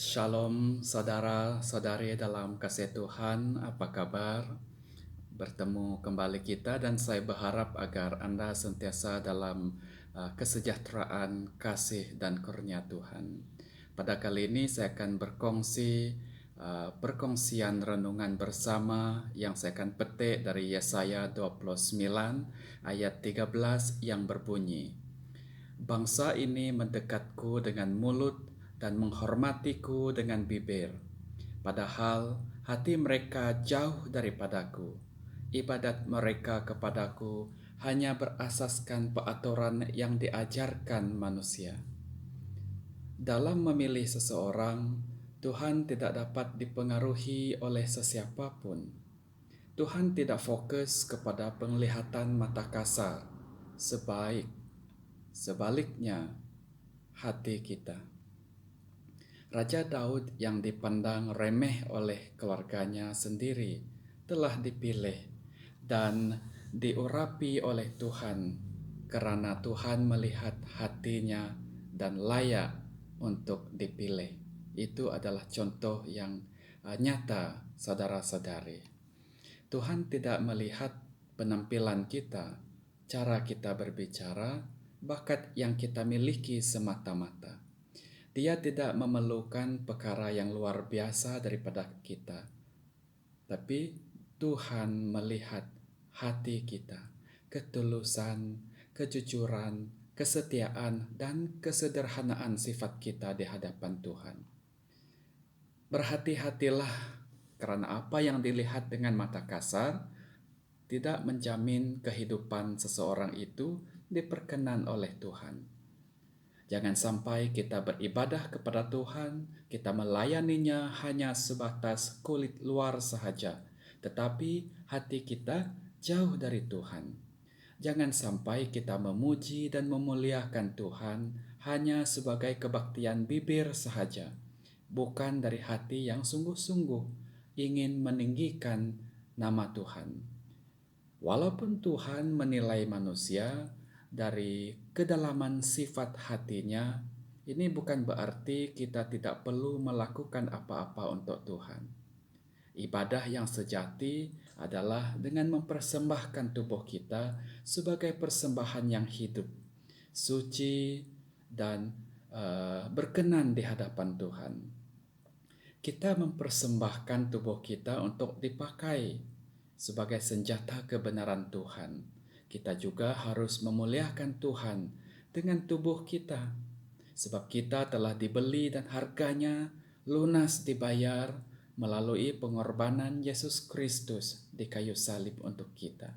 Shalom saudara-saudari dalam kasih Tuhan, apa kabar? Bertemu kembali kita dan saya berharap agar Anda sentiasa dalam kesejahteraan, kasih dan kurnia Tuhan. Pada kali ini saya akan berkongsi perkongsian renungan bersama yang saya akan petik dari Yesaya 29 ayat 13 yang berbunyi, "Bangsa ini mendekatku dengan mulut dan menghormatiku dengan bibir, padahal hati mereka jauh daripadaku. Ibadat mereka kepadaku hanya berasaskan peraturan yang diajarkan manusia." Dalam memilih seseorang, Tuhan tidak dapat dipengaruhi oleh sesiapapun. Tuhan tidak fokus kepada penglihatan mata kasar, sebaliknya hati kita. Raja Daud yang dipandang remeh oleh keluarganya sendiri telah dipilih dan diurapi oleh Tuhan karena Tuhan melihat hatinya dan layak untuk dipilih. Itu adalah contoh yang nyata, saudara-saudari. Tuhan tidak melihat penampilan kita, cara kita berbicara, bakat yang kita miliki semata-mata. Dia tidak memerlukan perkara yang luar biasa daripada kita. Tapi Tuhan melihat hati kita, ketulusan, kejujuran, kesetiaan, dan kesederhanaan sifat kita di hadapan Tuhan. Berhati-hatilah, karena apa yang dilihat dengan mata kasar tidak menjamin kehidupan seseorang itu diperkenan oleh Tuhan. Jangan sampai kita beribadah kepada Tuhan, kita melayaninya hanya sebatas kulit luar sahaja, tetapi hati kita jauh dari Tuhan. Jangan sampai kita memuji dan memuliakan Tuhan hanya sebagai kebaktian bibir sahaja, bukan dari hati yang sungguh-sungguh ingin meninggikan nama Tuhan. Walaupun Tuhan menilai manusia dari kedalaman sifat hatinya, ini bukan berarti kita tidak perlu melakukan apa-apa untuk Tuhan. Ibadah yang sejati adalah dengan mempersembahkan tubuh kita sebagai persembahan yang hidup, suci, dan berkenan di hadapan Tuhan. Kita mempersembahkan tubuh kita untuk dipakai sebagai senjata kebenaran Tuhan. Kita juga harus memuliakan Tuhan dengan tubuh kita, sebab kita telah dibeli dan harganya lunas dibayar melalui pengorbanan Yesus Kristus di kayu salib untuk kita.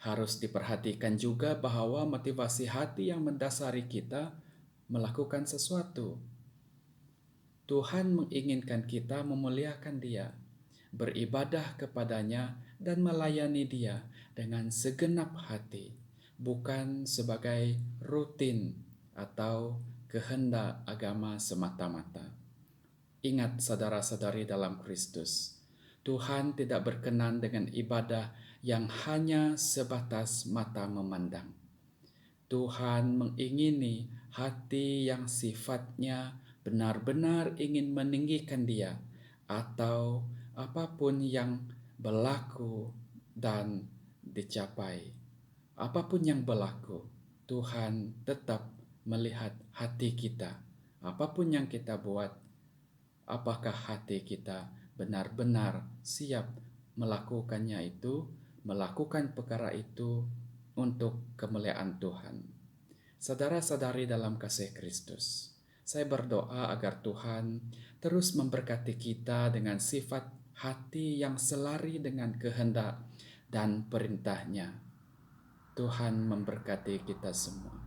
Harus diperhatikan juga bahwa motivasi hati yang mendasari kita melakukan sesuatu. Tuhan menginginkan kita memuliakan Dia, beribadah kepadanya, dan melayani Dia dengan segenap hati, bukan sebagai rutin atau kehendak agama semata-mata. Ingat saudara-saudari dalam Kristus, Tuhan tidak berkenan dengan ibadah yang hanya sebatas mata memandang. Tuhan mengingini hati yang sifatnya benar-benar ingin meninggikan Dia, atau apapun yang berlaku dan dicapai. Apapun yang berlaku, Tuhan tetap melihat hati kita. Apapun yang kita buat, apakah hati kita benar-benar siap melakukannya itu, melakukan perkara itu untuk kemuliaan Tuhan. Saudara-saudari dalam kasih Kristus, saya berdoa agar Tuhan terus memberkati kita dengan sifat hati yang selari dengan kehendak dan perintah-Nya. Tuhan memberkati kita semua.